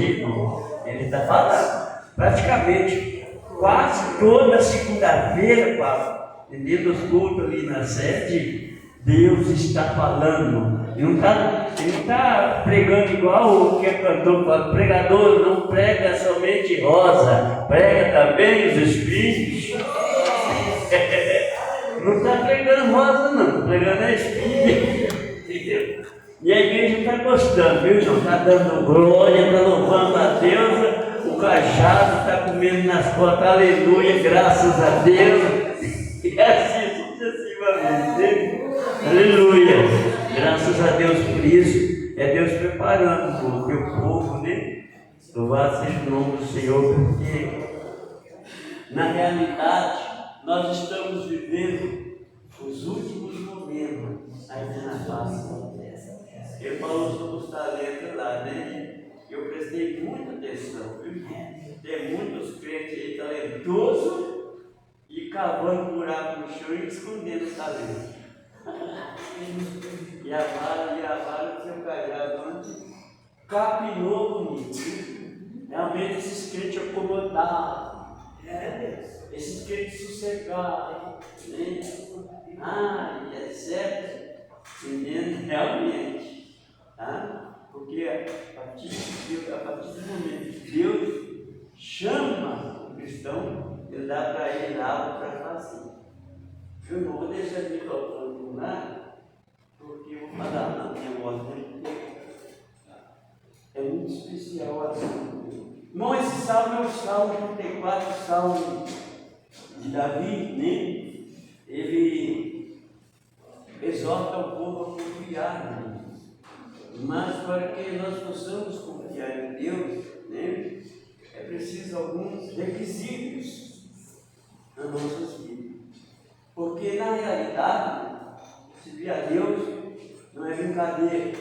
hoje, irmão, ele está falando. Praticamente, quase toda segunda-feira, dentro dos cultos ali na sede, Deus está falando. Ele não está pregando igual o que é cantor fala. Pregador não prega somente rosa, prega também os espinhos. Não está pregando rosa, não, está pregando a espinha. E a igreja está gostando, viu, irmão? Está dando glória, está louvando a Deus. O cajado está comendo nas costas, aleluia, graças a Deus. E assim sucessivamente. Aleluia. Graças a Deus por isso. É Deus preparando o seu povo, né? Louvado seja o nome do Senhor, porque na realidade nós estamos vivendo os últimos momentos ainda na face da terra. Ele falou sobre os talentos lá, né? Eu prestei muita atenção, viu? Tem muitos crentes aí talentosos e cavando buraco no chão e escondendo o talento. E a vara do seu cajado antes capinou bonito. Realmente esses crentes acomodados, esses crentes sossegados, né? Etc. Entendendo? Realmente, tá? Porque a partir do momento que Deus chama o cristão, ele dá para ele algo para fazer. Eu não vou deixar de microfone por lá, porque eu vou falar na minha voz, né? É muito especial assim. Irmão, esse salmo é o Salmo 34, Salmo de Davi, né? Ele exorta o povo a confiar nele. Mas para que nós possamos confiar em Deus, né, é preciso alguns requisitos nas nossas vidas. Porque na realidade, servir a Deus não é brincadeira,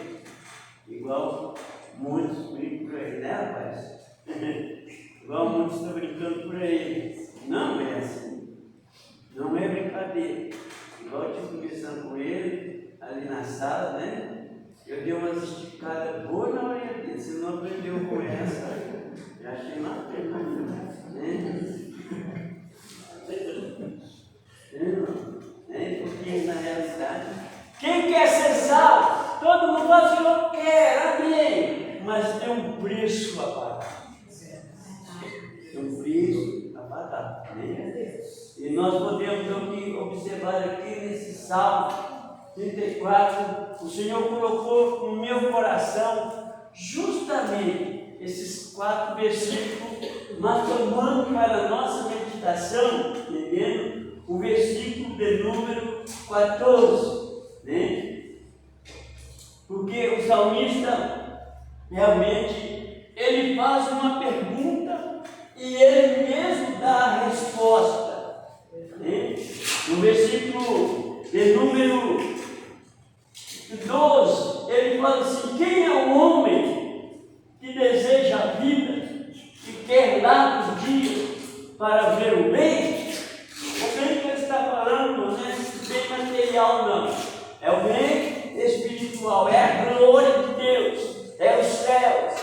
igual muitos brincam por aí, né, rapaz? Igual muitos estão brincando por aí. Não é assim. Não é brincadeira. Igual eu estive conversando com ele ali na sala, né? Eu dei umas esticadas boas na orelha dele. Se não aprendeu com essa, eu achei uma pena, né? Porque na realidade, quem quer ser salvo? Todo mundo fala assim, eu quero, amém. Mas tem um preço a pagar. Tem um preço a pagar, né? E nós podemos então observar aqui nesse Salmo 34, o Senhor colocou no meu coração justamente esses 4 versículos, mas tomando para a nossa meditação, entendendo? O versículo de número 14, né? Porque o salmista realmente ele faz uma pergunta e ele mesmo dá a resposta, né? No versículo de número 12, ele fala assim: quem é o homem que deseja a vida e quer largos dias para ver o bem? O bem que ele está falando não é esse bem material, não. É o bem espiritual, é a glória de Deus, é os céus,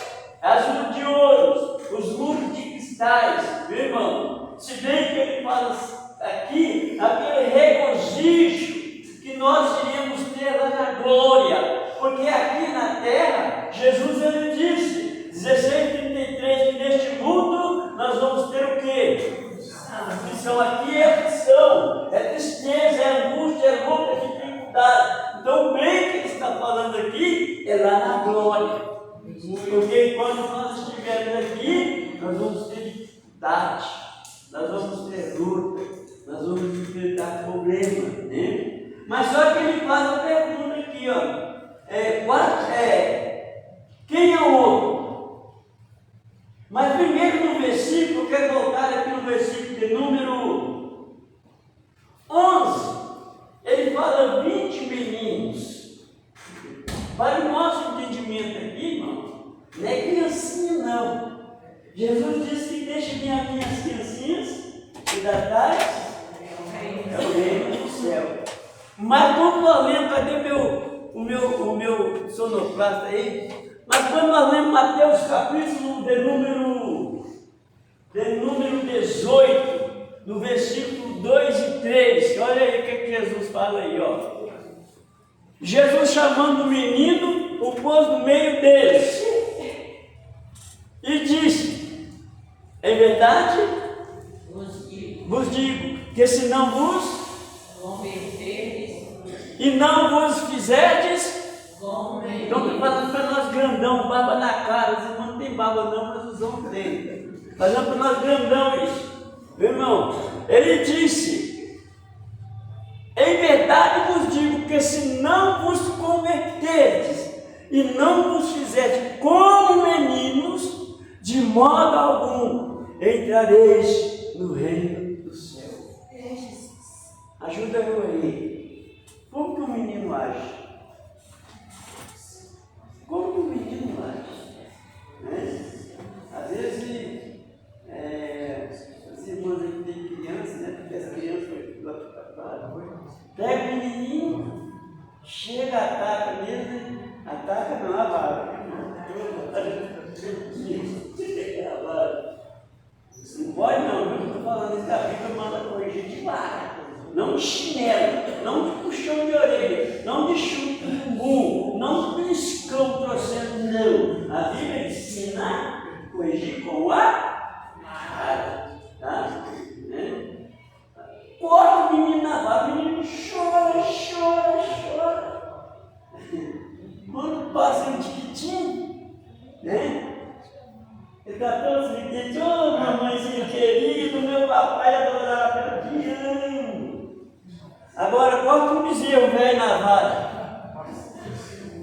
é as ruas de ouro, os muros de cristais, meu irmão. Se bem que ele fala aqui, aquele regozijo que nós iríamos ter lá na glória, porque aqui na terra, Jesus ele disse, 16:33, que neste mundo nós vamos ter o quê? Aflição. Aqui é aflição, é tristeza, é angústia, é luta, é dificuldade. Então o bem que ele está falando aqui é lá na glória, porque quando nós estivermos aqui, nós vamos ter dificuldade, nós vamos ter luta, nós vamos enfrentar problemas, né? Mas só que ele faz a pergunta aqui, ó. Quem é o homem? Mas primeiro no versículo, eu quero voltar aqui no versículo de número 11. Ele fala 20 meninos. Para o nosso entendimento aqui, irmão, não é criancinha não. Jesus disse que deixa minhas criancinhas e da tarde é o reino do céu. Mas quando eu lembro, cadê o meu sonoplasta aí? Mas quando nós lemos Mateus capítulo de número 18, no versículo 2 e 3, olha aí o que Jesus fala aí, ó. Jesus, chamando o menino, o pôs no meio deles e disse: em verdade vos digo que se não vos converterdes e não vos fizerdes, então estou falando para nós grandão, barba na cara. Os irmãos não tem barba não, mas os homens têm. Falando para nós grandão isso, meu irmão. Ele disse: em verdade vos digo que se não vos converterdes e não vos fizerdes como meninos, de modo algum entrareis no reino do céu. Ajuda eu aí. Como que o menino age? Como que o menino age? Né? Às vezes, os irmãos aí que tem criança, né? Porque as crianças pega o menininho, chega, ataca mesmo, ataca não, a vara. Não pode não, eu estou falando isso da Bíblia, manda corrigir de vara. Não de chinelo, não de puxão de orelha, não de chute de bumbum, não de beliscão trouxendo, não. A Bíblia ensina a corrigir com a vara. Tá? Corta o menino na vara, o menino chora. Quando passa um tiquitinho, né? Ele está todo feliz, ô mamãezinho querido, meu papai adorável, eu te amo. Agora corta um bezerro velho na vara,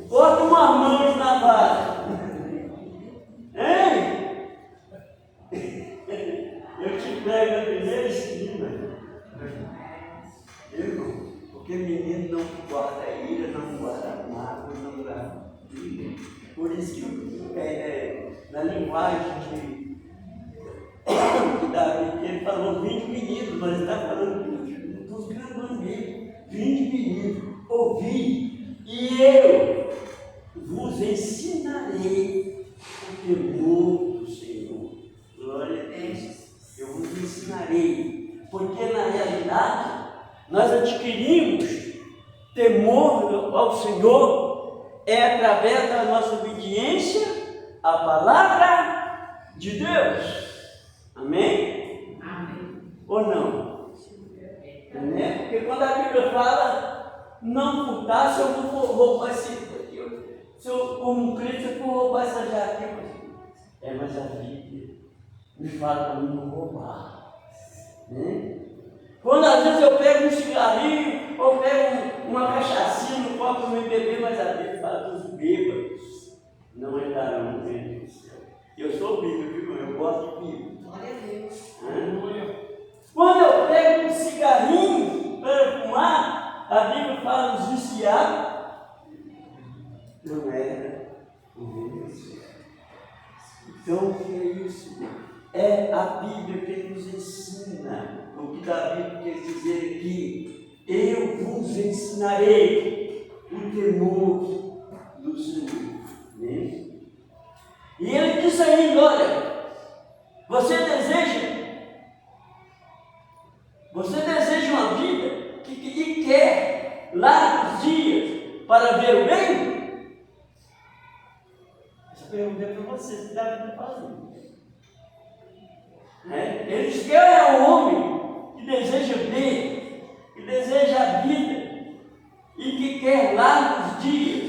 corta um marmanjo na vara, hein? Eu te pego na primeira esquina. Porque menino não guarda ira, não guarda mágoa, não guarda briga. Por isso que na linguagem que Davi, ele falou 20 meninos, mas ele está falando dos grandões dele, 20 meninos, ouvi, e eu vos ensinarei o temor do Senhor. Glória a Deus. Eu vos ensinarei, porque na realidade nós adquirimos temor ao Senhor através da nossa obediência à palavra de Deus. Amém? Amém. Ou não? Né? Porque quando a Bíblia fala não furtar, se eu vou roubar se eu como um crente, eu vou roubar essa jaqueta, mas a Bíblia me fala para mim não roubar. Né? Quando às vezes eu pego um cigarrinho, ou pego uma cachaçinha no copo para me beber, mas a Bíblia fala dos bêbados não entrarão no reino do céu. Eu sou bíblico, viu? Eu gosto de Bíblia. Glória a Deus. Quando eu pego um cigarrinho para fumar, a Bíblia fala dos viciados não era o reino do céu. Então, o que é isso? É a Bíblia que nos ensina. O que Davi quer dizer aqui: eu vos ensinarei o temor do Senhor. Né? E ele disse ainda: olha, você deseja uma vida que quer largos dias para ver o bem? Essa pergunta é para você, se Davi está fazendo. Ele diz que é o homem que deseja ver, que deseja a vida e que quer largos dias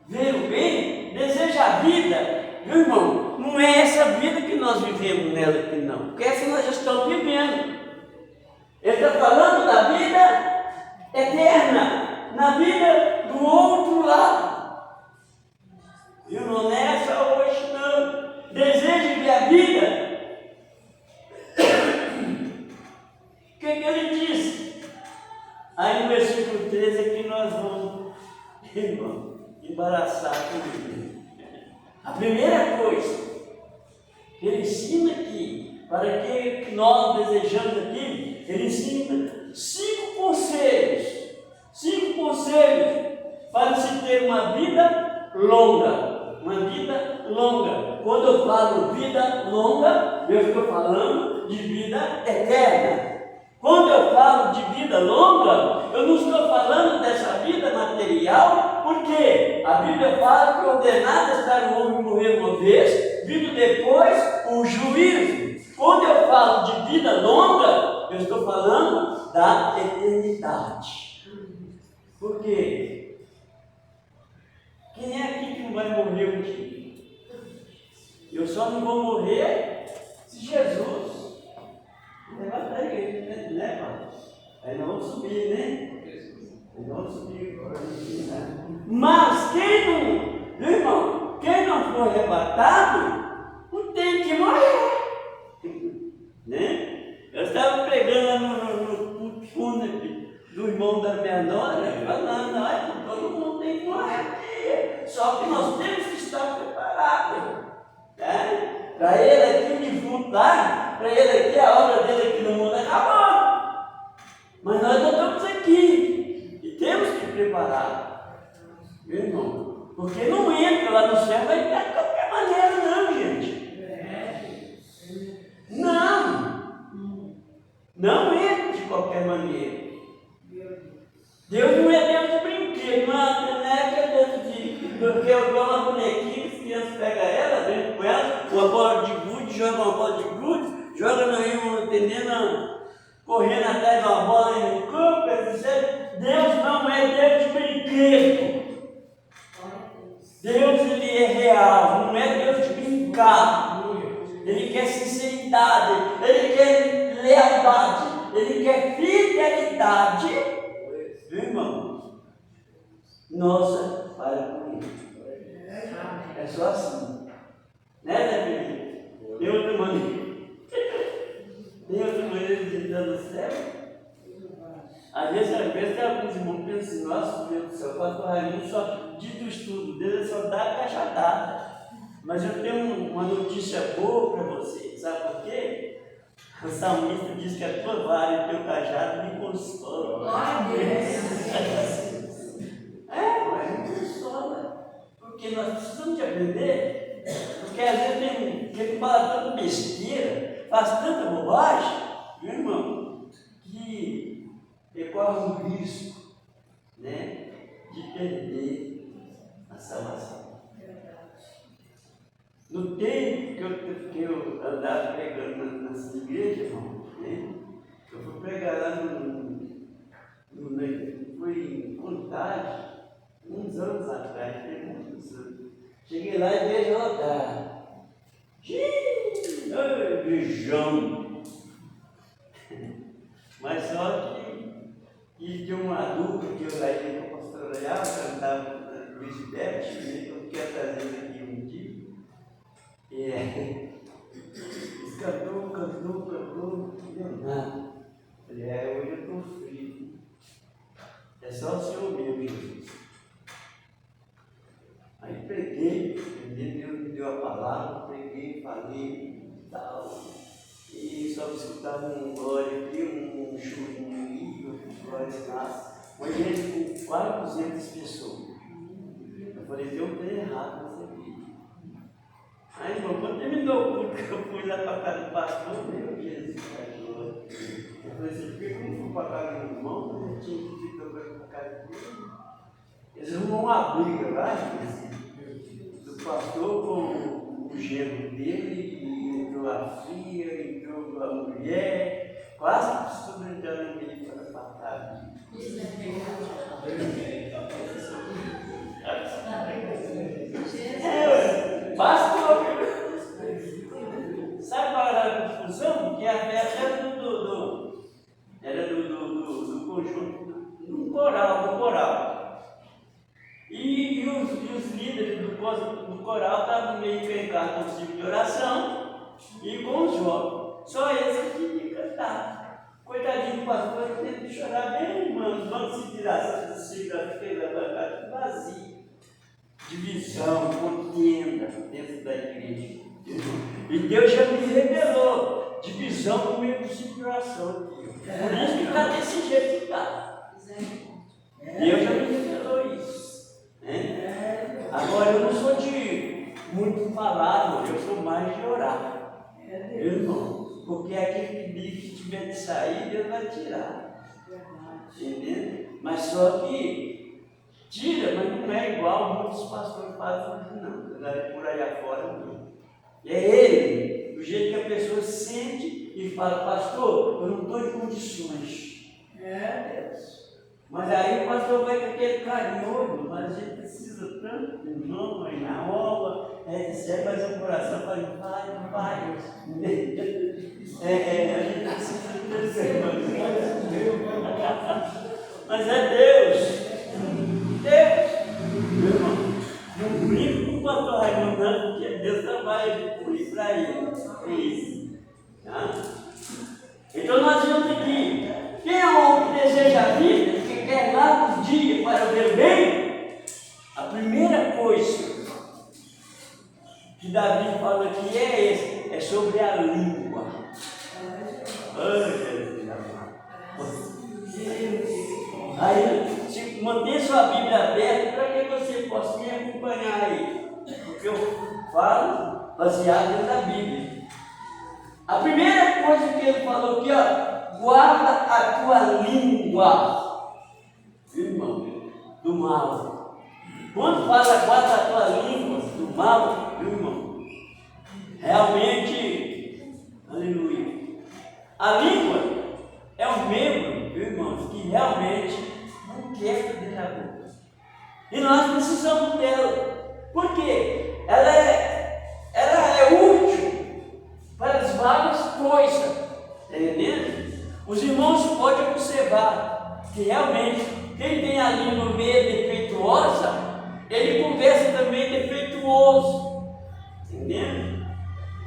ver o bem, deseja a vida. Meu irmão, não é essa vida que nós vivemos nela aqui não, porque essa nós já estamos vivendo. Ele está falando da vida eterna, na vida do outro lado. E não é essa hoje não. Deseja ver a vida. O que ele disse? Aí no versículo 13 é que nós vamos, irmão, embaraçar comigo. A primeira coisa que ele ensina aqui, para que nós desejamos aqui, ele ensina 5 conselhos para se ter uma vida longa. uma vida longa. Quando eu falo vida longa, eu estou falando de vida eterna. Quando eu falo de vida longa, eu não estou falando dessa vida material, porque a Bíblia fala que ordenado está o homem morrer uma vez, vindo depois o juízo. Quando eu falo de vida longa, eu estou falando da eternidade. Por quê? Quem é aqui que não vai morrer um dia? Eu só não vou morrer se Jesus levantar a igreja, né, pai? Aí nós vamos subir, né? Aí nós vamos subir agora. Mas quem não, meu irmão, quem não for arrebatado, não tem que morrer. Né? Eu estava pregando lá no fúnebre do irmão da minha nora, falando, olha, todo mundo tem que morrer. Só que nós temos que estar preparados. Né? Para ele aqui, o defunto lá, para ele aqui, a obra dele aqui no mundo acabou. Mas nós já estamos aqui e temos que preparar, meu irmão, porque não entra lá no céu, vai entrar de qualquer maneira, não, gente. Não entra de qualquer maneira. Deus não é Deus de brinquedo, não é Deus de. Porque eu dou uma bonequinha, as crianças pegam ela, brinco com ela, uma bola de gude, joga uma bola de gude, joga no rio, entendendo? Correndo atrás de uma bola aí no campo, Deus não é Deus de brinquedo. Deus, ele é real, não é Deus de brincar. Ele quer sinceridade, ele quer lealdade, ele quer fidelidade. Viu, irmão? Nossa, para com isso. É só assim. Né, Zé Felipe? Tem outra maneira. Tem outra maneira de entrar no céu? Às vezes tem alguns irmãos que pensam assim, nossa, Deus do céu, o pastor Raimundo só diz do estudo dele, só dá cajadada. Mas eu tenho uma notícia boa para vocês, sabe por quê? O salmista diz que a tua vara e o teu cajado me consolam. Mas me consola. Porque nós precisamos de aprender. Porque às vezes tem que fala tanta besteira, faz tanta bobagem, meu irmão, que corre um risco, né, de perder a salvação. No tempo que eu andava pregando nessa igreja, irmão, né, eu fui pregar lá foi em Contagem, uns anos atrás, tem muitos anos. Cheguei lá e vejo lotar. Beijão. Mas só que de uma dupla que eu saí com a pastora Leal, cantava Luiz Bete, eu quero trazer aqui um dia. Eles cantou, não deu nada. Falei, hoje eu estou frio. É só o Senhor mesmo, Jesus. Aí preguei, Deus me deu a palavra, preguei, falei e tal. E só escutava um glória aqui, um churinho ali, outro glória lá. Uma igreja com quase 200 pessoas. Eu falei, deu um trem errado nessa igreja. Aí, irmão, quando terminou o culto, que eu fui lá para a casa do pastor, meu Jesus, cachorro. Eu falei assim, porque como fui para a casa do irmão, eu tinha que ir para a casa dele. Eles arrumam uma briga lá, do pastor com o genro dele, e entrou a filha, entrou a mulher, quase que precisou entrar no meio para matar. Pastor, sabe qual era a confusão? Que a festa era do conjunto, do coral. E os líderes do coral estavam meio encrencados com o ciclo de oração e com os jovens. Só eles que tinham que cantar. Coitadinho do pastor, ele teve que chorar bem, irmão. Vamos se tirar essa segunda-feira, bancada vazia. Divisão, contenda dentro da igreja. E Deus já me revelou divisão no meio do ciclo de oração. Por isso que está desse jeito que está. Deus já me revelou isso. Agora, eu não sou de não falar, irmão, eu sou mais de orar. Irmão, porque aquele bicho que tiver de sair, Deus vai tirar. Entendeu? Mas só que tira, mas não é igual muitos pastores fazem, não. Por aí afora, não. É ele, do jeito que a pessoa sente e fala, pastor, eu não estou em condições. Deus. Mas aí o pastor vai com aquele carinhoso, mas a gente precisa tanto, irmão, aí na aula, recebe mais um coração, fala, vai. A gente precisa ter mas é Deus. Meu irmão, não brinco com o pastor Raimundo, não, porque Deus trabalha por isso para ele. É isso. Tá? Então nós vimos aqui, quem é o homem que deseja a vida, que quer lá nos dias para ver bem, a primeira coisa que Davi fala aqui é sobre a língua. Aí, se manter sua Bíblia aberta, para que você possa me acompanhar aí, porque eu falo baseado dentro da Bíblia. A primeira coisa que ele falou aqui, guarda a tua língua, irmão, do mal. Quando fala guarda a tua língua do mal, irmão, realmente, aleluia. A língua é um membro, irmãos, que realmente não quer fazer a boca. E nós precisamos dela. Por quê? Ela é útil para as várias coisas. Está entendendo? Os irmãos podem observar que realmente quem tem a língua meio defeituosa, ele conversa também defeituoso. Entendeu?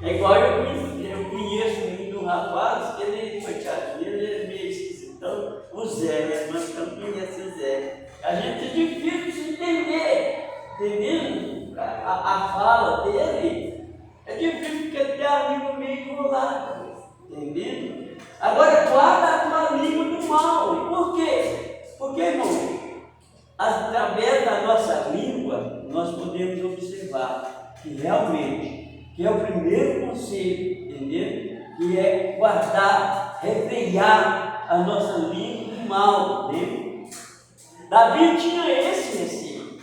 É igual eu conheço um rapaz, que ele, coitadinho, ele é meio esquisitão, o Zé, mas não conhece o Zé. A gente é difícil de entender, entendendo? A fala dele é difícil porque ele tem a língua meio enrolada, entendendo? Agora guarda a tua língua do mal. E por quê? Porque, irmão, através da nossa língua, nós podemos observar que realmente, que é o primeiro conselho, entendeu? Que é guardar, refrear a nossa língua do mal, entendeu? Davi tinha esse receio,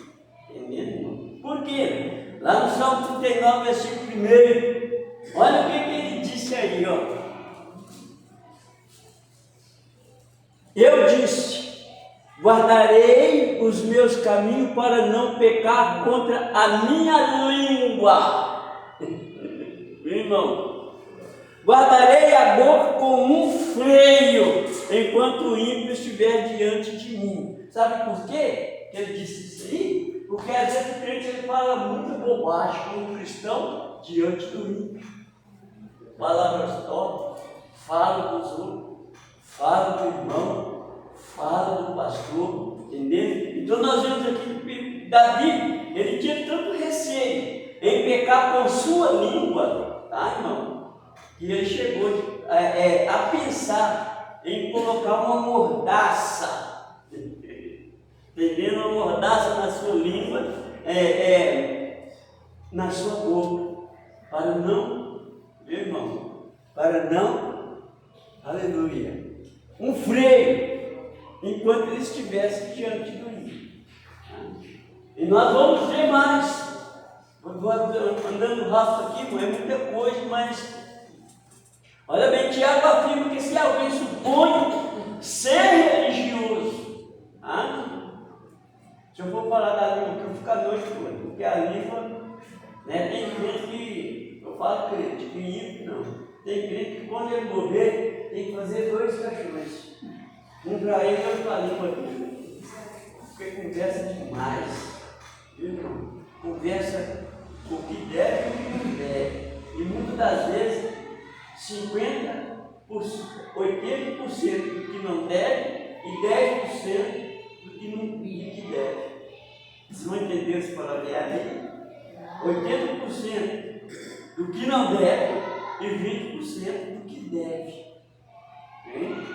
entendeu? Por quê? Lá no Salmo 39, versículo 1, olha o que ele disse aí, Eu disse, guardarei os meus caminhos para não pecar contra a minha língua. Meu irmão, guardarei a boca com um freio, enquanto o ímpio estiver diante de mim. Sabe por quê que ele disse isso aí? Porque às vezes o crente ele fala muita bobagem como cristão diante do ímpio. Palavras tortas, fala dos outros, fala do irmão, fala do pastor, entendeu? Então nós vemos aqui que Davi, ele tinha tanto receio em pecar com sua língua, tá, irmão? Que ele chegou a pensar em colocar uma mordaça, entendeu? Uma mordaça na sua língua, na sua boca, para não, meu irmão, para não, aleluia, um freio, enquanto ele estivesse diante do ímpio. E nós vamos ver mais. Andando rápido aqui, é muita coisa, mas olha bem, Tiago afirma que se alguém supõe ser religioso, se eu for falar da língua, que eu fico a noite toda, porque a língua, tem crente que, eu falo crente, que ímpio não, tem crente que quando ele morrer, tem que fazer 2 caixões, um para ele e outro para a língua dele, porque conversa demais, viu, irmão? Conversa o que deve e o que não deve, e muitas das vezes 80% do que não deve e 10% do que deve. Vocês vão entender esse palavreado aí? 80% do que não deve e 20% do que deve. Hein?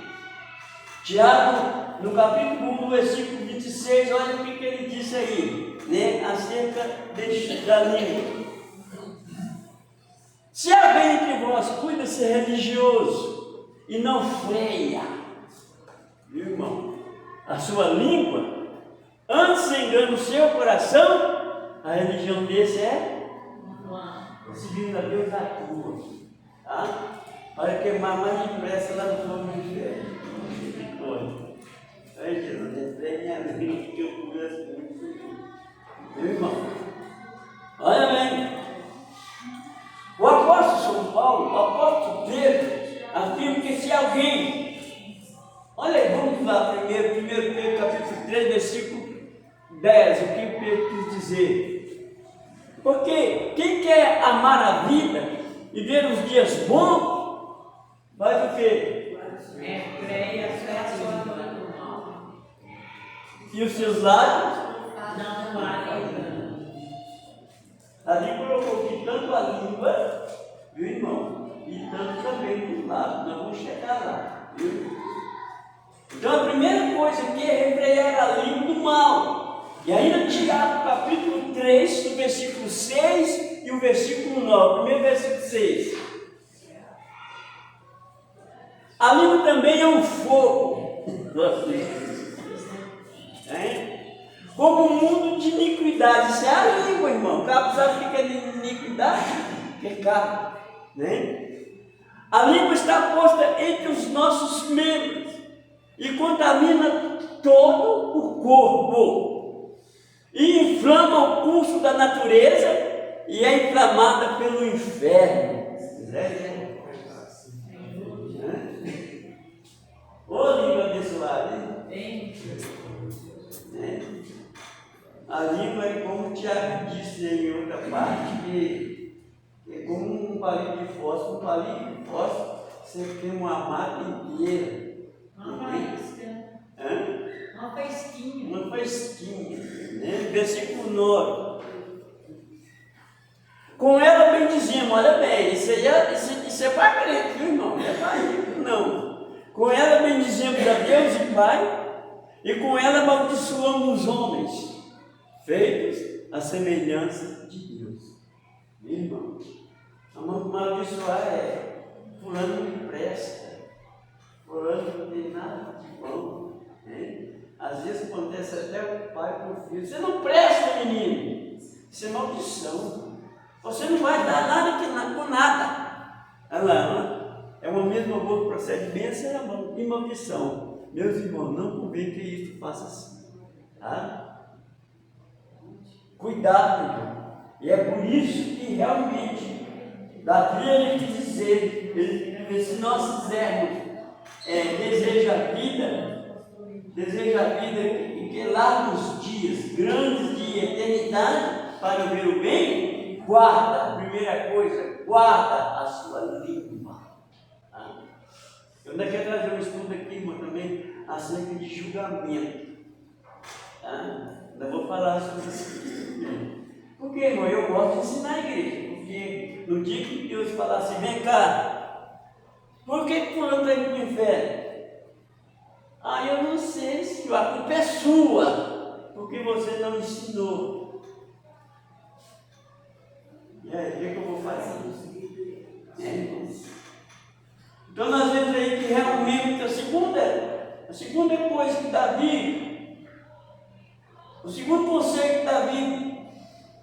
Tiago, no capítulo 1, versículo 26, olha o que ele disse aí, acerca da língua. Se alguém entre vós cuida ser religioso e não freia, viu, irmão, a sua língua, antes engana o seu coração, a religião desse é seguindo a Deus à tua, tá? Para queimar mais depressa lá no fogo do inferno. Ai, Jesus, entrei minha língua que eu conheço muito. Meu irmão, olha bem. O apóstolo São Paulo, o apóstolo Pedro, afirma que se alguém, olha aí, vamos lá primeiro Pedro capítulo 3, versículo 10, o que Pedro quis dizer. Porque quem quer amar a vida e ver os dias bons, faz o quê? Creia, E os seus lábios? não vale. Ali colocou que tanto a língua, viu, irmão? E tanto também os lábios. Nós vamos chegar lá, viu? Então a primeira coisa aqui é refrear a língua do mal. E ainda Tiago capítulo 3, do versículo 6 e o versículo 9. Primeiro versículo 6. A língua também é um fogo. Como um mundo de iniquidade. Isso é a língua, irmão. O cabo sabe o que é iniquidade? Pecado, né? A língua está posta entre os nossos membros e contamina todo o corpo e inflama o curso da natureza e é inflamada pelo inferno. Ô língua abençoada, hein? A língua é como o Tiago disse em outra parte, que é como um palito de fósforo. Um palito de fósforo, você queima uma mata inteira. Uma faísquinha. Uma faísquinha, né? Versículo 9. Com ela bendizemos, olha bem, isso é para crente, viu, irmão? Não é para rico, não. Com ela bendizemos a Deus e Pai, e com ela amaldiçoamos os homens, feitos à semelhança de Deus. Meu irmão, amaldiçoar é fulano não me presta, fulano não tem nada de bom, né? Às vezes acontece até o pai com o filho: você não presta, menino, isso é maldição, você não vai dar nada com nada. Olha lá, é uma mesma boca que procede bênção e maldição. Meus irmãos, não convém que isso faça assim, tá? Cuidado, irmão. E é por isso que realmente Davi ele quis dizer, se nós quisermos deseja a vida e que largos dias, grandes de eternidade para ver o bem, guarda, a primeira coisa, guarda a sua língua. Tá? Eu ainda quero trazer um estudo aqui, irmão, também acerca de julgamento. Tá? Ainda vou falar sobre isso. Porque, irmão, eu gosto de ensinar a igreja. Porque no dia que Deus falar assim: vem cá, por que fulano está indo para o inferno? Eu não sei, Senhor, a culpa é sua, porque você não ensinou. E aí, o que eu vou fazer? Então nós vemos aí que realmente a segunda coisa que Davi, o segundo conselho que Davi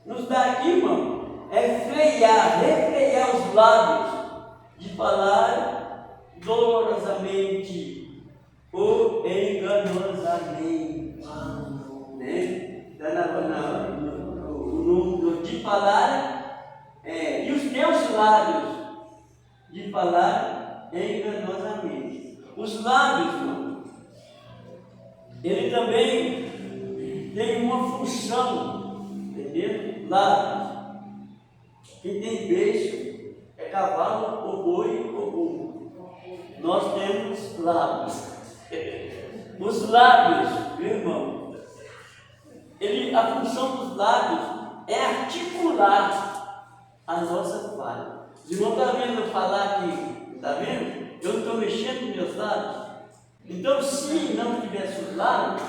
nos dá aqui, irmão, é refrear os lábios de falar dolorosamente ou enganosamente, né? De falar, e os teus lábios de falar enganosamente. Os lábios, irmão, ele também tem uma função, entendeu? Lábios. Quem tem beijo é cavalo, ou boi, ou burro. Nós temos lábios. Os lábios, meu irmão, a função dos lábios é articular a nossa fala. Os irmãos estão vendo eu falar aqui, está vendo? Eu estou mexendo com meus lábios. Então, se não tivesse os lábios,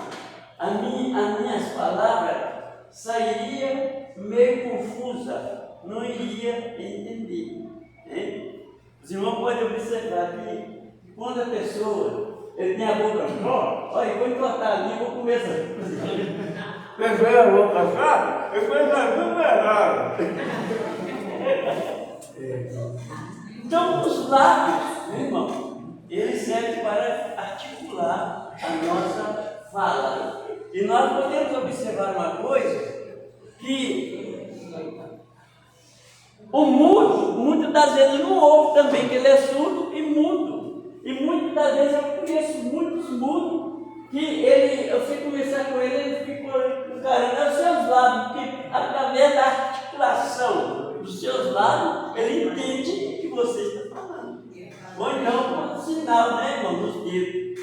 as minhas palavras sairiam meio confusa, não iria entender. Os irmãos podem observar que quando a pessoa ele tem a boca, olha, eu vou entortar ali, vou comer essa coisa. Fechou a boca, sabe? Eu falei, não é errado. Então, os lábios, meu irmão, eles servem para articular a nossa fala. E nós podemos observar uma coisa, que o mudo, muitas das vezes não ouve também, que ele é surdo e mudo. E muitas das vezes eu conheço muitos mudos, que eu fui conversar com ele ficou encarando os seus lábios, porque através da articulação dos seus lábios, ele entende o que você está falando. Ou então, com o sinal, né, irmão, dos dedos.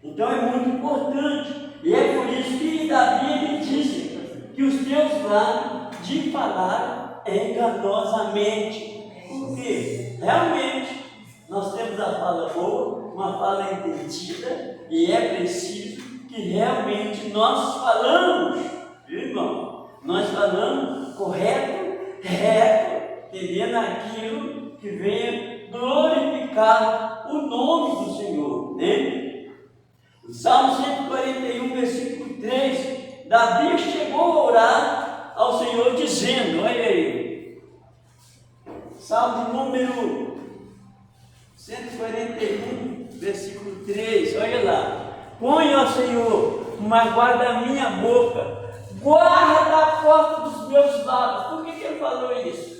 Então é muito importante. E é por isso que Davi ele disse que os teus lábios de falar enganosamente. Porque realmente nós temos a fala boa, uma fala entendida, e é preciso que realmente nós falamos, viu, irmão? Nós falamos correto, reto, entendendo aquilo que venha glorificar o nome do Senhor, né? O Salmo 141, versículo 3, Davi chegou a orar ao Senhor dizendo, olha aí, Salmo número 141, versículo 3, olha lá. Põe, ó Senhor, uma guarda a minha boca, guarda a porta dos meus lábios. Por que ele falou isso?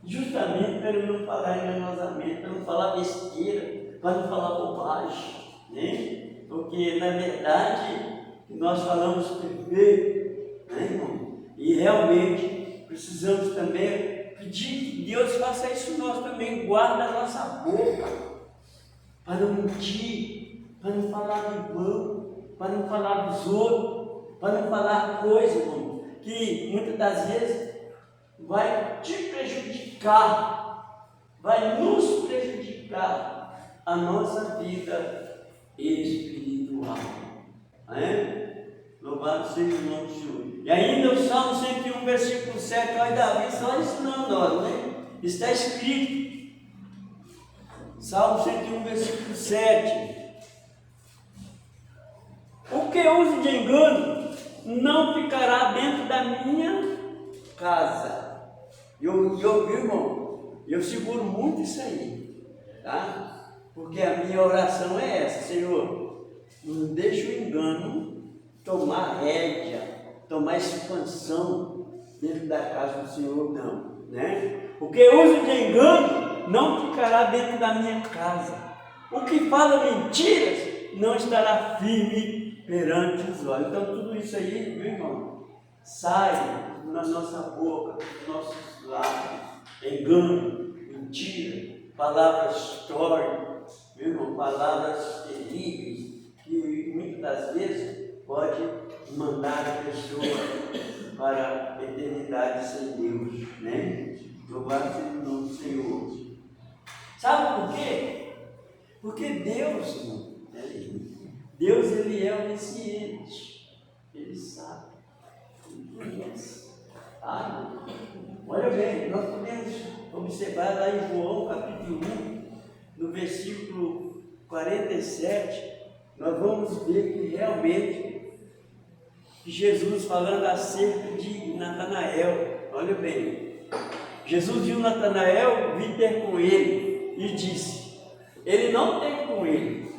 Justamente para ele não falar enganosamente, para não falar besteira, para não falar bobagem, né? Porque na verdade nós falamos perfeito, né, irmão? E realmente precisamos também pedir que Deus faça isso em nós também, guarda a nossa boca, para não mentir, para não falar de vão, para não falar dos outros, para não falar coisas, irmão, que muitas das vezes vai te prejudicar, vai nos prejudicar a nossa vida espiritual. Né? Louvado seja o nome do Senhor. E ainda o Salmo 101, versículo 7, olha Davi só ensinando nós, né? Está escrito, Salmo 101, versículo 7. O que use de engano não ficará dentro da minha casa. Eu irmão, eu seguro muito isso aí, tá? Porque a minha oração é essa, Senhor, não deixa o engano tomar rédea, tomar expansão dentro da casa do Senhor, não, né? O que usa de engano não ficará dentro da minha casa. O que fala mentiras não estará firme perante os olhos. Então tudo isso aí, meu irmão, sai na nossa boca, dos nossos lábios, engano, mentira, palavras torpes, meu irmão, palavras terríveis, que muitas das vezes pode mandar a pessoa para a eternidade sem Deus, né? Louvado seja o nome do Senhor. Sabe por quê? Porque Deus, irmão, Deus ele é onisciente, ele sabe, ele conhece. Olha bem, nós podemos observar lá em João capítulo 1, no versículo 47, nós vamos ver que realmente Jesus falando acerca de Natanael, olha bem, Jesus viu Natanael vir ter com ele e disse, ele não teve com ele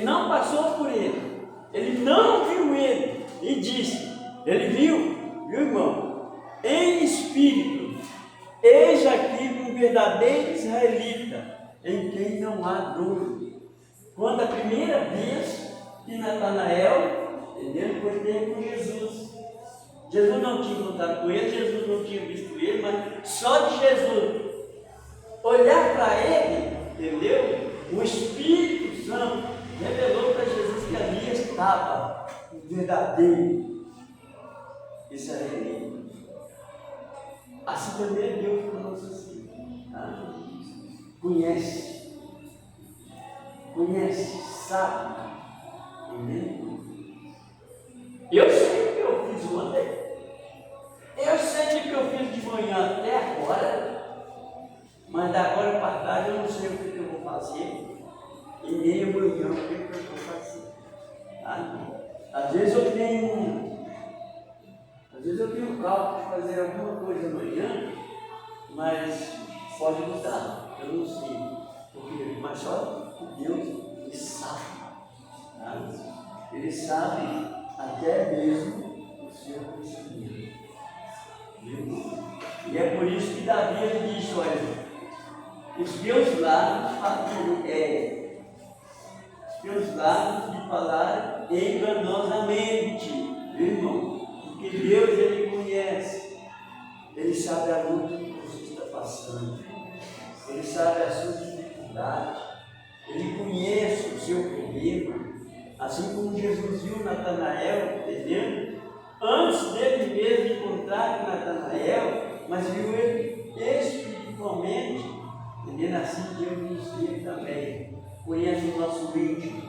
não passou por ele não viu ele e disse, ele viu, irmão, em espírito, eis aqui um verdadeiro israelita, em quem não há dúvida. Quando a primeira vez que Natanael, entendeu, foi ter com Jesus. Jesus não tinha encontrado com ele, Jesus não tinha visto ele, mas só de Jesus olhar para ele, entendeu? O Espírito Santo revelou para Jesus que ali estava o verdadeiro israelita. Assim também é Deus conosco assim. Tá? Conhece, sabe, entendeu? Eu sei o que eu fiz ontem, eu sei o que eu fiz de manhã até agora, mas da agora para trás eu não sei o que eu vou fazer, e nem amanhã o que eu vou fazer. Às vezes eu tenho cálculo de fazer alguma coisa amanhã, mas pode mudar, eu não sei. Porque, mas só Deus, Ele sabe. Ele sabe até mesmo o seu pensamento. E é por isso que Davi ele diz, olha, os teus lábios de falar enganosamente, viu, irmão? Porque Deus ele conhece, Ele sabe a luta que você está passando, Ele sabe a sua dificuldade, Ele conhece o seu problema, assim como Jesus viu Natanael, entendendo? Antes dele mesmo encontrar com Natanael, mas viu ele espiritualmente, entendendo? Assim Deus nos vê também. Conhece o nosso íntimo,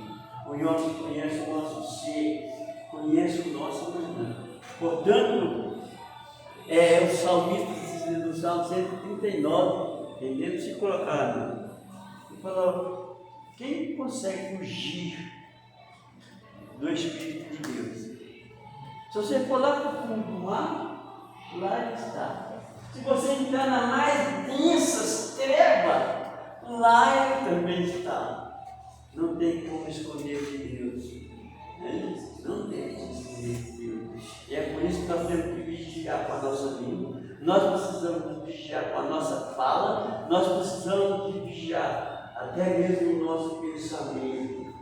conhece o nosso ser, conhece o nosso amanhã. Portanto, o salmista do Salmo 139, entendendo? Se colocar, ele falou: quem consegue fugir do Espírito de Deus? Se você for lá para o fundo do mar, lá ele está. Se você entrar na mais densa treva, lá ele também está. Não tem como esconder de Deus. Não tem como esconder de Deus. E é por isso que nós temos que vigiar com a nossa língua. Nós precisamos vigiar com a nossa fala. Nós precisamos de vigiar até mesmo o nosso pensamento.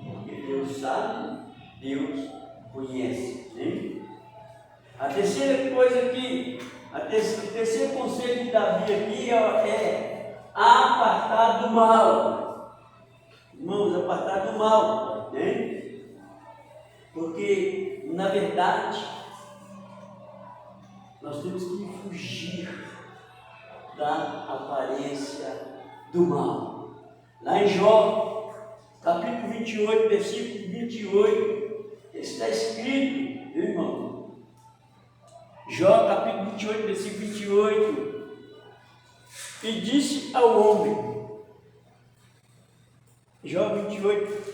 Porque Deus sabe, Deus conhece. Hein? A terceira coisa aqui, o terceiro conselho de Davi aqui é apartar do mal. Irmãos, apartar do mal, né? Porque, na verdade, nós temos que fugir da aparência do mal. Lá em Jó, capítulo 28, versículo 28, está escrito, meu irmão. Jó, capítulo 28, versículo 28. E disse ao homem, Jó 28,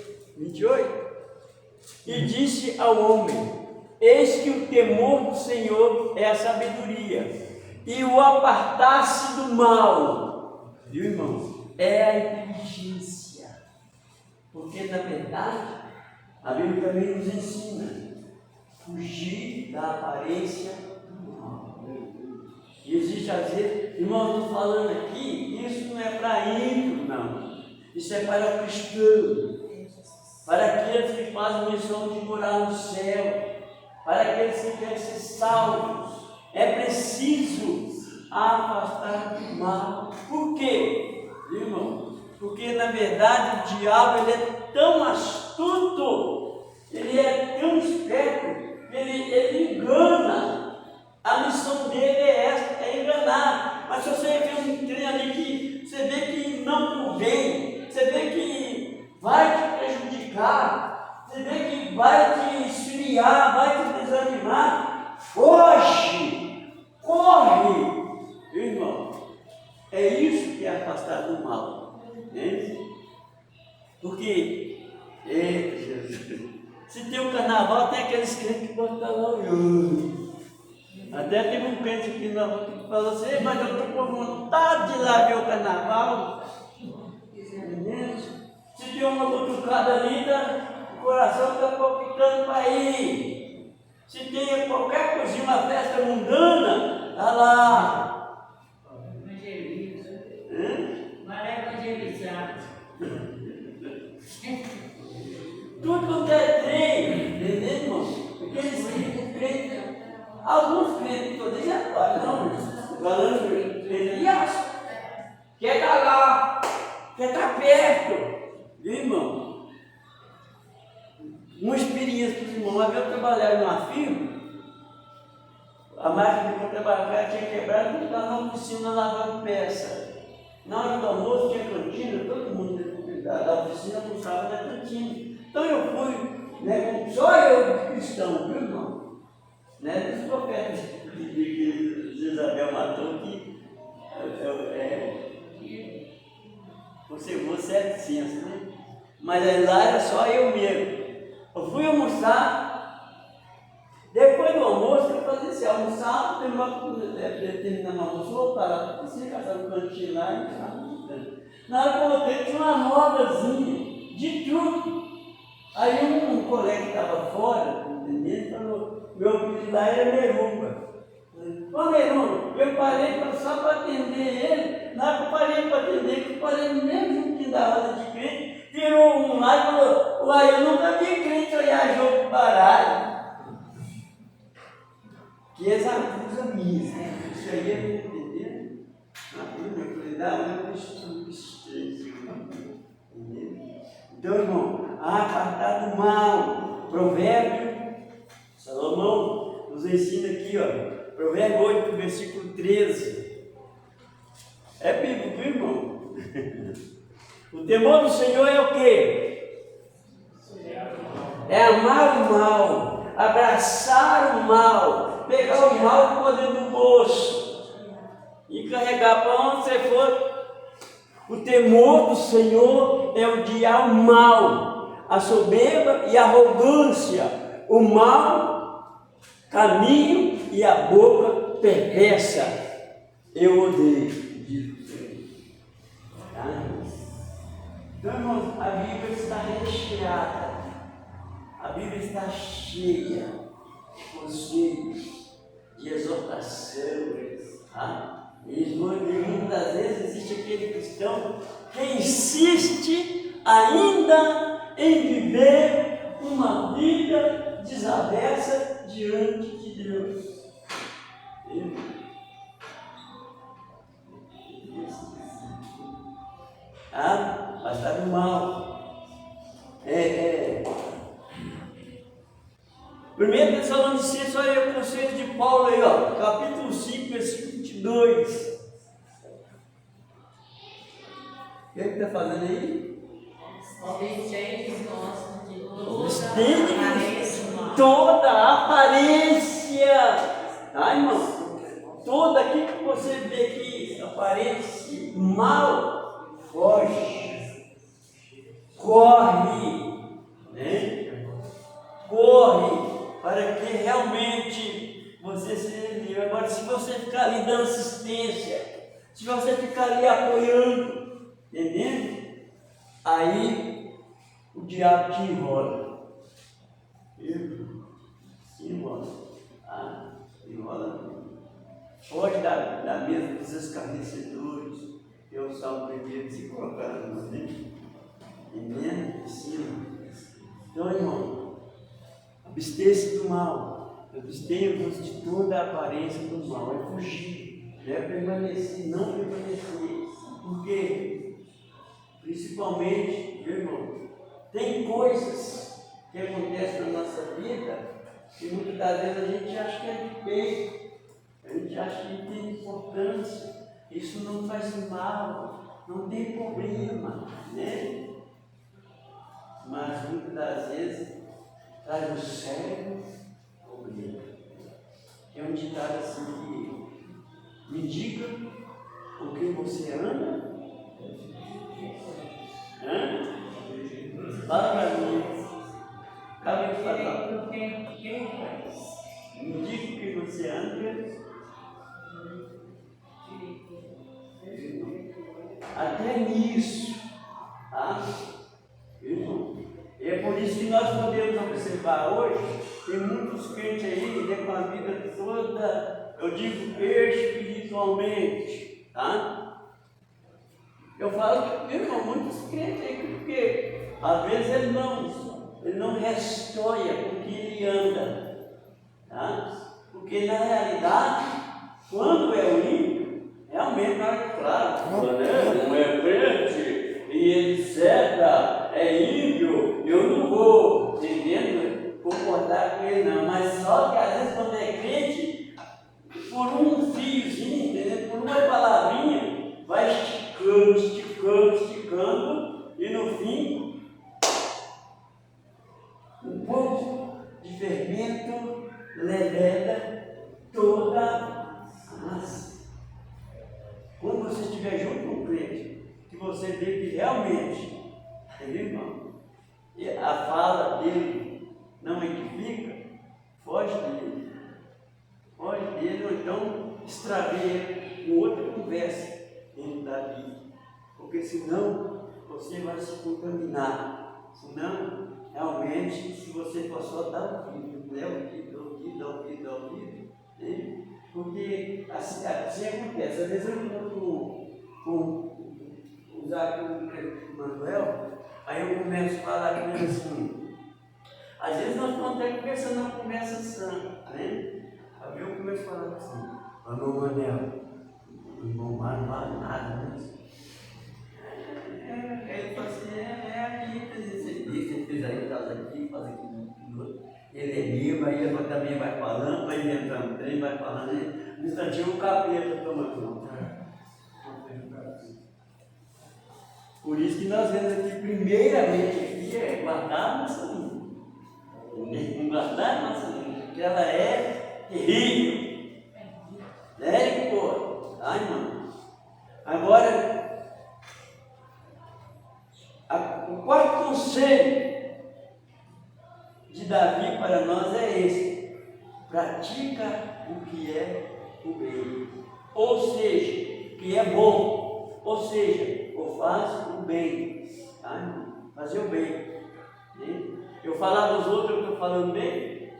e disse ao homem: eis que o temor do Senhor é a sabedoria, e o apartar-se do mal, viu, irmão? É a inteligência. Porque, na verdade, a Bíblia também nos ensina fugir da aparência do mal. E existe, às vezes, irmão, eu estou falando aqui, isso não é para ímpio, não. Isso é para o cristão, para aqueles que fazem missão de morar no céu, para aqueles que querem ser salvos. É preciso afastar do mal. Por quê, irmão? Porque na verdade o diabo ele é tão astuto, ele é tão esperto, ele engana. A missão dele é essa, é enganar. Mas se você vê um trem ali que você vê que não convém, você vê que vai te prejudicar, você vê que vai te esfriar, vai te desanimar, foge, corre, irmão. É isso que é afastar do mal, né? Porque, Jesus, se tem um carnaval, tem aqueles crentes que botam lá olhando. Até teve um crente aqui que falou assim: mas eu estou com vontade de ir lá ver o carnaval. Se tem uma cutucada ali, o coração está palpitando para ir. Se tem qualquer coisinha, uma festa mundana, está lá. Maré evangelizado. Tudo quanto é trem, entendeu, irmão? Alguns crentes, estou dizendo agora, não, falando Elias, quer estar lá, quer estar perto, viu, irmão? Uma experiência para os irmãos, uma vez eu trabalhava numa firma, a máquina que eu trabalhava tinha quebrado, eu estava na oficina lavando peça. Na hora do almoço tinha cantina, todo mundo da oficina almoçava na cantina. Então eu fui, né, só eu cristão, viu, irmão? Né, dos profetas que Isabel matou, que 700, né? Mas aí lá era só eu mesmo. Eu fui almoçar, depois do almoço eu fazia assim, almoçar, terminando o almoço, voltar lá, porque você caçar no cantinho lá e ficava meditando. Na hora que eu voltei, tinha uma rodazinha de truque. Aí um colega que estava fora, entendendo, falou, meu apelido lá era Merumba. Ô Merumba, eu parei só para atender ele, na hora que eu parei para atender, que eu parei no mesmo juntinho da roda de crente, tirou um lá e falou, uai, eu nunca vi crente olhar jogo baralho. Que eles abusam nisso, né? Isso aí eu não entendendo. Eu falei, dá uma estranho. Então, irmão, apartar do mal. Provérbio, Salomão nos ensina aqui, ó. Provérbio 8, versículo 13. É bíblico, irmão? O temor do Senhor é o quê? É amar o mal, abraçar o mal, pegar o mal por dentro do bolso e carregar para onde você for. O temor do Senhor é odiar o mal, a soberba e a arrogância, o mau caminho e a boca perversa. Eu odeio, diz o Senhor. Tá? Então, irmãos, a Bíblia está recheada, a Bíblia está cheia de conselhos, de exortações, tá? E muitas das vezes existe aquele cristão que insiste ainda em viver uma vida desaversa diante de Deus. Mas está no mal. 1 Tessalonicenses, olha o conselho de Paulo aí, ó, capítulo 5, versículo 22. O que está fazendo aí? Toda a aparência. Irmão? Toda aquilo que você vê que aparece mal, foge. Corre. Né? Corre. Para que realmente você seja livre. Agora, se você ficar ali dando assistência, se você ficar ali apoiando, entendendo? Aí o diabo te enrola. Enrola. Enrola. Foge da mesa dos escarnecedores, que é o Salmo 1, se colocar na mão dele. Entendendo? Ensina. Então, irmão, abster-se do mal, abstenha-vos de toda a aparência do mal, é fugir, é permanecer, não permanecer, porque, principalmente, meu irmão, tem coisas que acontecem na nossa vida que muitas das vezes a gente acha que é de peito, a gente acha que não tem importância, isso não faz mal, não tem problema, né? Mas muitas das vezes traz um sério problema. É um ditado assim que me diga o que você anda. Fala para mim. Acabei de falar. Me diga o que você anda. Até nisso. Tá? Irmão. E é por isso que nós podemos observar hoje, tem muitos crentes aí com a vida toda, eu digo espiritualmente, tá? Eu falo, meu irmão, muitos crentes aí, porque às vezes ele não restoia com que ele anda, tá? Porque na realidade, quando é o ímpio, realmente, claro, não é crente, e etc., é ímpio, eu não vou, entendendo? Concordar com ele não, mas só que às vezes quando é crente, por um fiozinho, entendeu? Por uma palavrinha, vai esticando, e no fim, um pouco de fermento leveda toda a massa. Quando você estiver junto com um crente, que que você vê que realmente, entendeu, irmão? E a fala dele não edifica, foge dele. Foge dele, ou então extravia com outra conversa dentro da vida. Porque senão você vai se contaminar. Senão, realmente, se você for só dar ouvido, né? Ouvido, né? Porque assim acontece. Às vezes eu vou usar o Manuel, aí eu começo a falar com ele assim. Às vezes nós estamos até conversando uma conversa sã, né? Aí eu começo a falar assim, meu Manuel, o irmão Mário não vale nada, né? Ele fala assim, aqui, você fez aí, faz aqui, faz aquilo. Ele é vivo, aí ele também vai falando, vai inventando trem, vai falando, no instantinho o capeta toma conta. Por isso que nós vemos aqui, primeiramente, aqui é guardar a nossa língua. Guardar a nossa língua, porque ela é terrível. Né, pô? Ai, não. Agora, o quarto conselho de Davi para nós é esse: pratica o que é o bem, ou seja, o que é bom, ou seja, ou faz o bem, tá? Fazer o bem. Né? Eu falar dos outros, eu estou falando bem,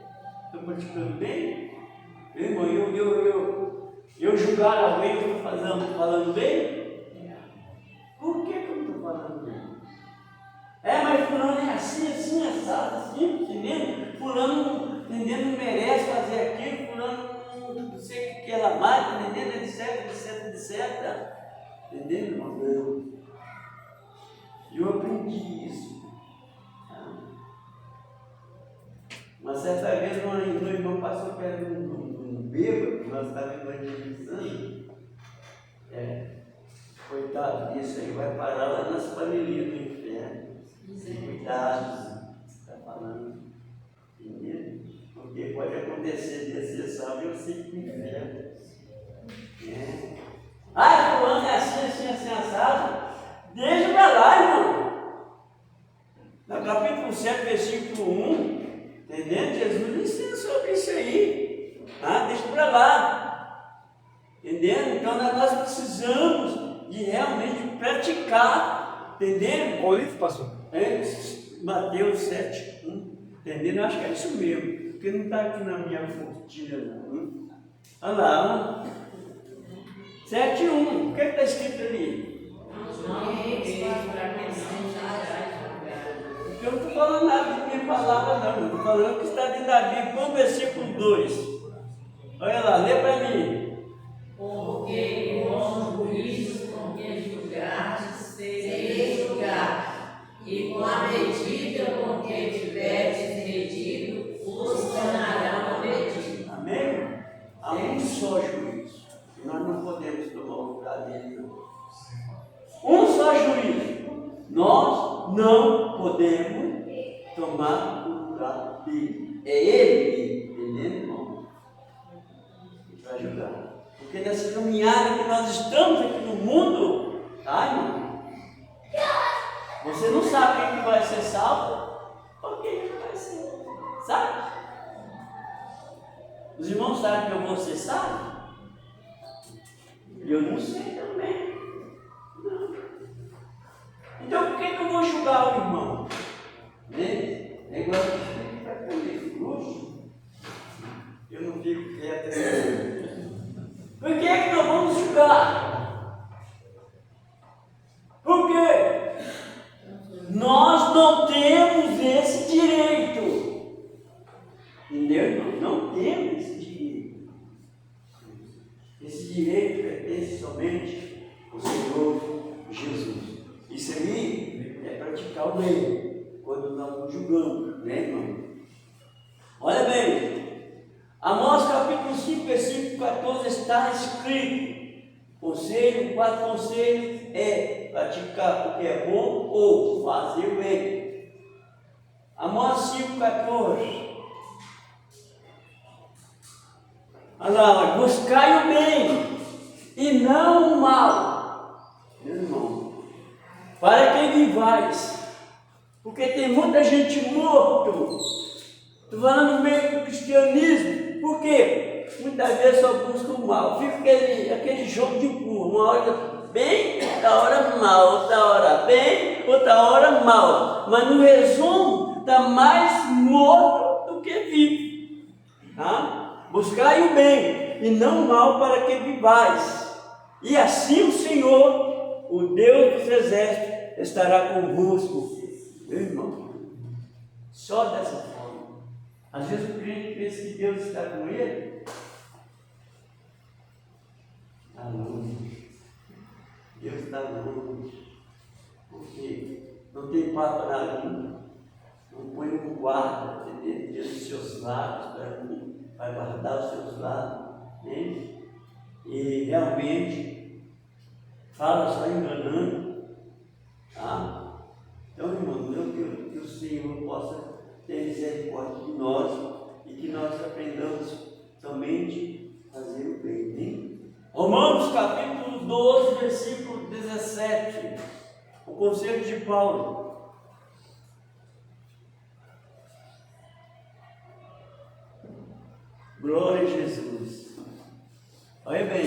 estou praticando bem, irmão, eu julgar alguém, eu estou falando bem. Por que eu não estou falando bem? Mas fulano é assim, assado, assim, entendendo? Fulano, entendendo, não merece fazer aquilo, fulano não sei o que ela mais, entendendo, etc. Entendendo, irmão? Eu aprendi isso. Uma certa vez, um irmão passou perto de um bêbado, que nós estávamos evangelizando. Coitado disso aí, vai parar lá nas panelinhas do inferno. Cuidado, você está falando, entendeu? Porque pode acontecer de você sabe, eu sei que o inferno. Fulano é assim, assado. Deixa pra lá, irmão. No capítulo 7, versículo 1, entendendo? Jesus ensina sobre isso aí. Deixa pra lá. Entendendo? Então nós precisamos de realmente praticar, entendendo? Qual livro, pastor? Mateus 7, 1, entendendo? Eu acho que é isso mesmo, porque não está aqui na minha fontilha, não. Olha lá, 7, 1, o que está escrito ali? Porque eu não estou falando nada de minha palavra, não, eu estou falando o que está dentro da Bíblia, com o versículo 2. Olha lá, lê para mim. Porque com o juízo com que julgares, sereis julgados, e com a medida com que tiveres medido, os tornarão medido. Amém? Há um só juízo. Nós não podemos tomar o lugar dele, não. Um só juízo. Nós não podemos tomar o lugar dele. É ele, entendeu, irmão? Que vai julgar. Porque nessa caminhada que nós estamos aqui no mundo, irmão? Você não sabe quem que vai ser salvo ou quem que vai ser, sabe? Os irmãos sabem que eu vou ser salvo? Eu não sei também. Não. Então por que eu vou julgar o irmão? Negócio de para comer fruto. Eu não fico quieto assim. Por que nós vamos julgar? Por quê? Nós não temos esse direito. Entendeu, irmão? Não temos esse direito. Esse direito pertence somente ao Senhor Jesus. Isso aí é praticar o bem, quando nós não julgamos, né, irmão? Olha bem, Amós capítulo 5, versículo 14 está escrito. Conselho, o quarto conselho é praticar o que é bom ou fazer o bem. Amós 5,14. Olha lá, buscai o bem e não o mal. Meu irmão, vivais. Porque tem muita gente morta. Estou falando no meio do cristianismo. Por quê? Muitas vezes só busca o mal. Fica aquele jogo de empurra. Uma hora bem, outra hora mal. Outra hora bem, outra hora mal. Mas no resumo, está mais morto do que vivo. Tá? Buscai o bem e não o mal para que vivais. E assim o Senhor, o Deus dos exércitos, estará convosco. Meu irmão, só dessa forma. Às vezes o crente pensa que Deus está com ele. Está longe. Deus está longe. Porque não tem papo na língua. Não põe um guarda diante dos seus lábios para mim, vai guardar os seus lábios. Né? E realmente fala só enganando. Tá? Então, irmão, que o Senhor possa ter misericórdia de nós e que nós aprendamos somente a fazer o bem. Né? Romanos capítulo 12, versículo 17. O conselho de Paulo. Glória a Jesus. Olha bem.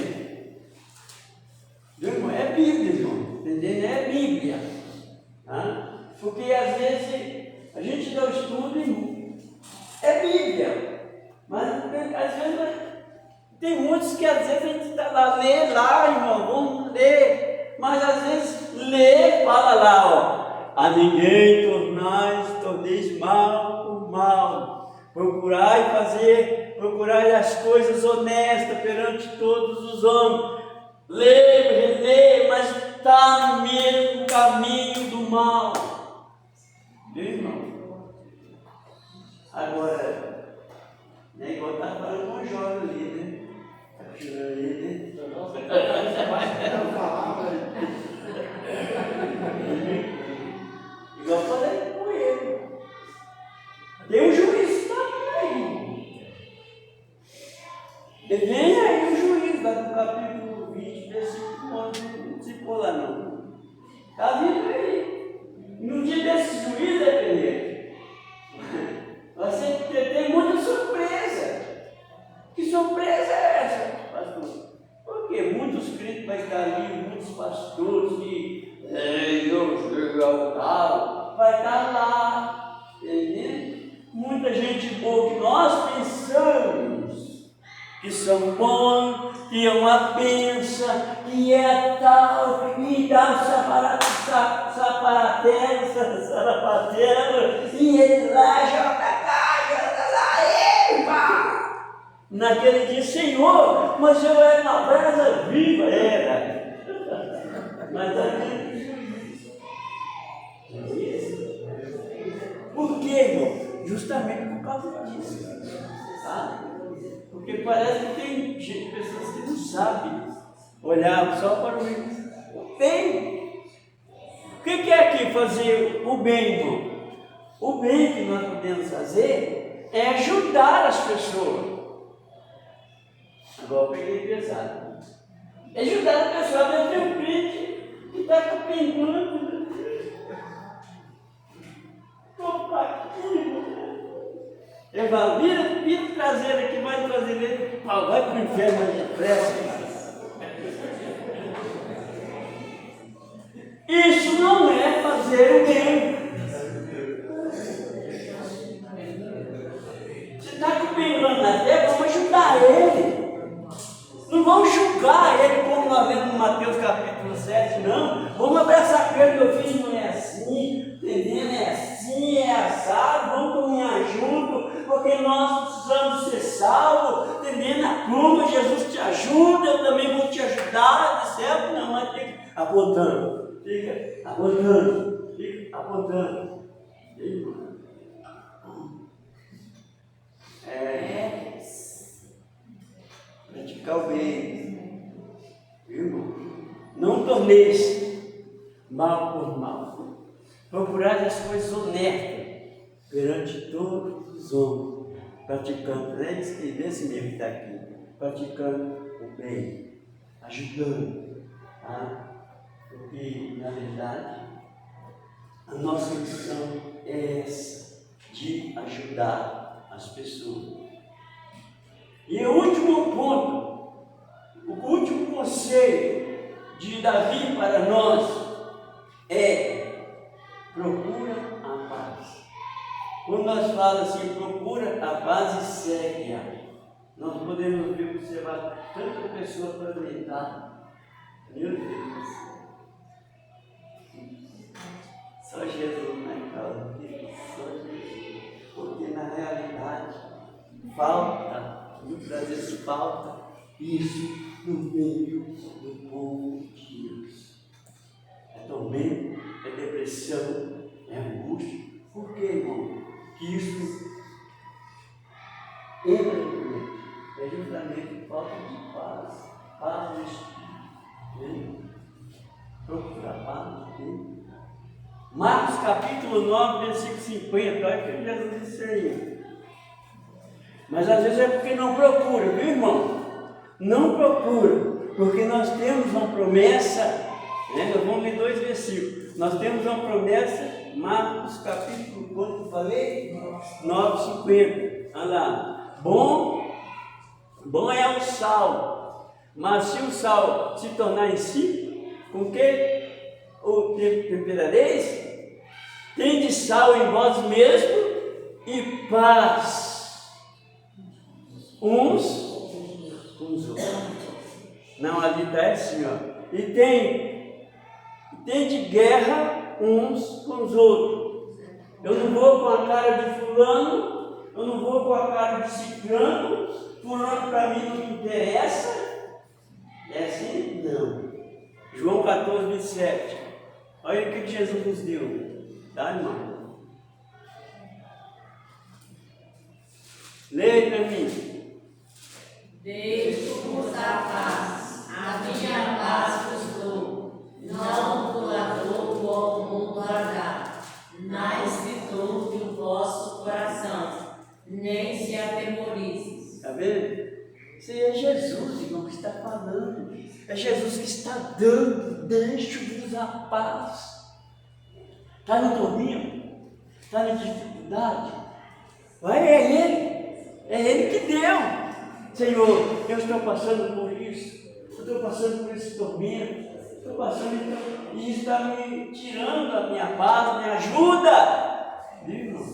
Meu irmão, é Bíblia, irmão. Entendeu? É Bíblia. Tá? Porque às vezes a gente dá o estudo e é Bíblia. Mas às vezes tem muitos que às vezes a gente está lá, lê lá, irmão, vamos ler. Mas às vezes lê, fala lá, ó. A ninguém torneis mal por mal. Procurai as coisas honestas perante todos os homens. Lê, relê, mas está no mesmo caminho do mal. Viu, irmão? Agora, né, igual está falando com o jovem ali, né? Está tirando ali, né? Igual falei com ele. Tem um juiz também. E vem aí o juiz, lá no capítulo 20, versículo 11, não se pôr lá não. Está vindo aí. No dia desse juiz, você tem muita surpresa. Que surpresa é essa, pastor? Porque muitos crentes vão estar ali, muitos pastores que vai estar lá, entendeu? Muita gente boa que nós pensamos que são bons, que é uma bênção, que é tal, e dá saparatela, e ele lá joga cá, epa! Naquele dia, Senhor, mas eu era uma brasa viva, era. Mas aqui, por quê, irmão? Justamente por causa disso, sabe? Porque parece que tem pessoas que não sabem olhar só para o bem. O que é aqui fazer o bem, irmão? O bem que nós podemos fazer é ajudar as pessoas. Agora eu peguei pesado. É ajudar a pessoa a ter um crente que está com pinguando. Opa, aqui, eu falo, vira traseiro aqui, vai trazer ele, vai para o inferno mais depressa. Isso não é fazer o bem. Você está com o pingando na terra, vamos ajudar ele. Não vamos julgar ele como nós lemos no Mateus capítulo 7, não. Vamos abraçar ele, meu filho não é assim, entendendo? É assim, é assado, vamos caminhar junto, porque nós precisamos ser salvos, entendendo? A cruz, Jesus te ajuda, eu também vou te ajudar, de certo? Não, mas fica apontando, fica apontando, fica apontando. Praticar o bem, viu, irmão? Não torneis mal por mal. Procurai as coisas honestas perante todos os homens, praticando, né? Escrever esse mesmo que está aqui, praticando o bem, ajudando, tá? Porque, na verdade, A nossa missão é essa, de ajudar as pessoas. E o último ponto, o último conselho de Davi para nós é: procura a paz. Quando nós falamos assim, procura a paz e segue-a, nós podemos ver, observar tanta pessoa fragmentada. Meu Deus do céu. Só Jesus, né, Paulo? Só Jesus. Porque na realidade falta, muitas vezes falta isso no meio do povo de Deus. É tormento, é depressão, é angústia. Por quê, irmão? Que isso entra no meio. É justamente falta de paz, paz do Espírito. Né? Procura a paz de Deus. Marcos capítulo 9, versículo 50, olha que Jesus disse aí. Mas às vezes é porque não procura, viu, irmão? Não procura, porque nós temos uma promessa, né? Nós vamos ler 2 versículos. Nós temos uma promessa, Marcos capítulo, quanto eu falei? 9, 50. Olha lá. Bom é o sal, mas se o sal se tornar insípido, com que o temperareis? Tende sal em vós mesmo e paz uns com os outros. Não, ali está assim, ó. E tem de guerra uns com os outros. Eu não vou com a cara de fulano, eu não vou com a cara de ciclano, fulano para mim não me interessa. É assim? Não. João 14, 27. Olha o que Jesus nos deu. Tá, irmão? Leia para mim. Deixo-vos a paz, a minha paz vos dou. Não vos a dou como o mundo a dá. Não se turbe o vosso coração, nem se atemorize. Está vendo? Isso aí é Jesus, irmão, que está falando. É Jesus que está dando. Deixo-vos a paz. Está no tormento? Está na dificuldade? É Ele que deu. Senhor, eu estou passando por isso. Eu estou passando por esse tormento. Estou passando e isso está me tirando a minha paz, me ajuda. Viu, irmão?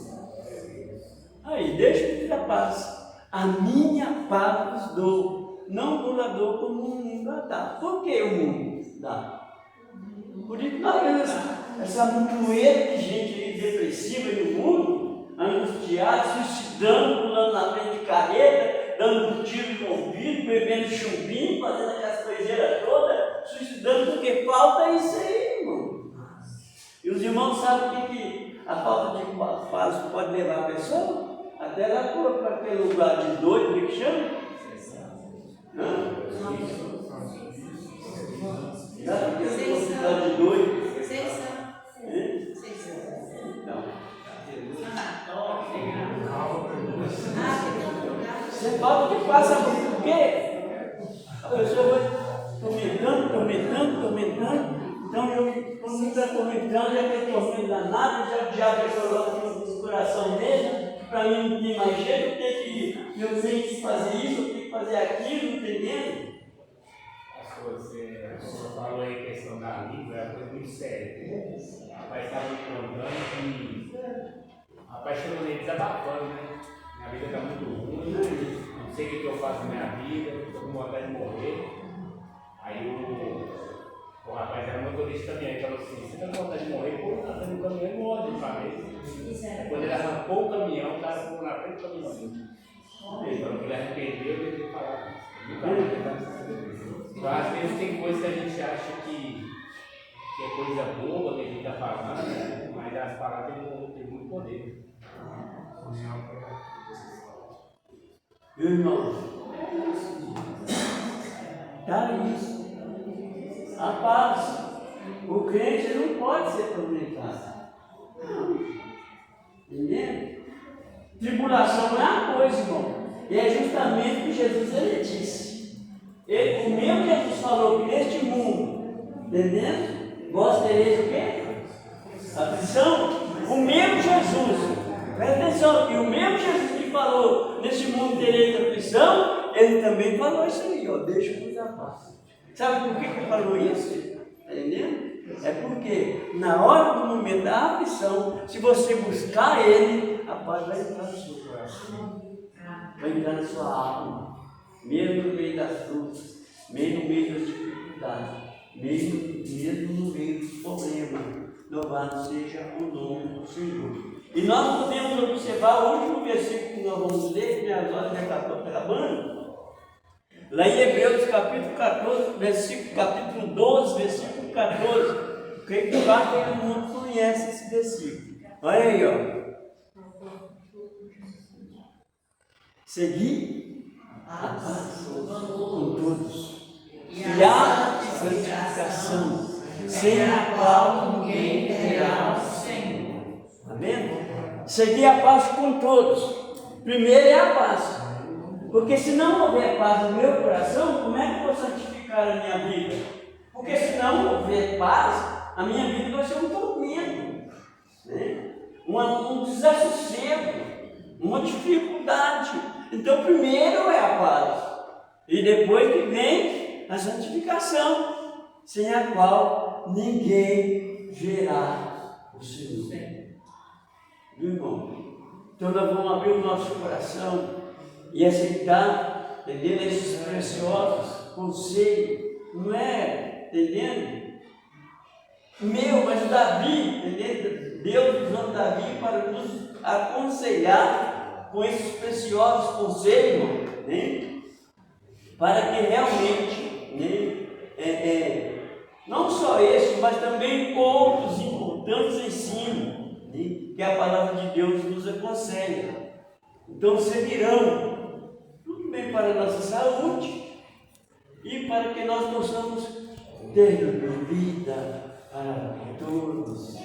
Aí, deixa-me a paz. A minha paz vos dou. Não vos a dou como o mundo a dá. Por que o mundo dá? Por isso que nós vemos essa montoeira de gente aí depressiva aí no mundo, angustiada, suicidando, pulando na frente de carreta, dando um tiro no ouvido, bebendo chumbinho, fazendo aquelas coiseiras todas, suicidando porque falta isso aí, irmão. E os irmãos sabem o que a falta de paz pode levar a pessoa? Até lá para aquele lugar de doido, o que chama? Sabe aquele lugar de doido? Então, você falta de paz, sabe por quê? A pessoa vai tormentando. Então, quando está tormentando, já tem tormento danado, já o diabo já coloca no coração dele, para mim não tem mais jeito, eu tenho que fazer isso, eu tenho que fazer aquilo, entendendo? Você falou aí a questão da língua, é uma coisa muito séria. O rapaz estava me contando que o rapaz chegou nele desabafando, né? Minha vida está muito ruim, não sei o que eu faço na minha vida, estou com vontade de morrer. Aí o rapaz era motorista também, ele falou assim: você está com vontade de morrer? Pô, está dando um caminhão e morre de família. Quando ele arrancou o caminhão, o cara ficou na frente do caminhão. Ele falou que ele arrependeu e ele falava isso. Nunca mais ele vai saber disso. Então, às vezes tem coisas que a gente acha que é coisa boa que a gente está falando, né? Mas as palavras têm muito poder. Meu irmão, dá isso. A paz. O crente não pode ser atormentado. Entendeu? Tribulação não é uma coisa, irmão. E é justamente o que Jesus ele disse. O mesmo Jesus falou que neste mundo, entendendo? Vós tereis o quê? Aflição, o mesmo Jesus, presta atenção, e o mesmo Jesus que falou, nesse mundo tereis aflição, ele também falou isso aí, ó, deixa-vos a paz. Sabe por que ele falou isso? Está entendendo? É porque na hora do momento da aflição, se você buscar ele, a paz vai entrar no seu coração, vai entrar na sua alma, mesmo no meio das lutas, mesmo no meio das dificuldades, mesmo no meio dos problemas. Louvado seja o nome do Senhor. E nós podemos observar o último versículo que nós vamos ler, que minhas horas já acabou acabando. Lá em Hebreus capítulo 14, capítulo 12, versículo 14. Creio que quase todo mundo conhece esse versículo. Olha aí, ó. Seguir a paz com todos e a santificação, sem a qual ninguém verá o Senhor. Amém? Seguir a paz com todos. Primeiro é a paz. Porque se não houver paz no meu coração, como é que eu vou santificar a minha vida? Porque se não houver paz, a minha vida vai ser um tormento, né? Um desassossego, uma dificuldade. Então primeiro é a paz. E depois que vem a santificação, sem a qual ninguém verá o Senhor. Viu, irmão? Então nós vamos abrir o nosso coração e aceitar, entendendo, esses preciosos conselhos, não é, entendendo? Mas Davi, entendendo? Deus usando Davi para nos aconselhar com esses preciosos conselhos, né? Para que realmente, né, não só esse, mas também outros importantes ensinos, né, que a palavra de Deus nos aconselha. Então servirão tudo bem para a nossa saúde e para que nós possamos ter vida para todos.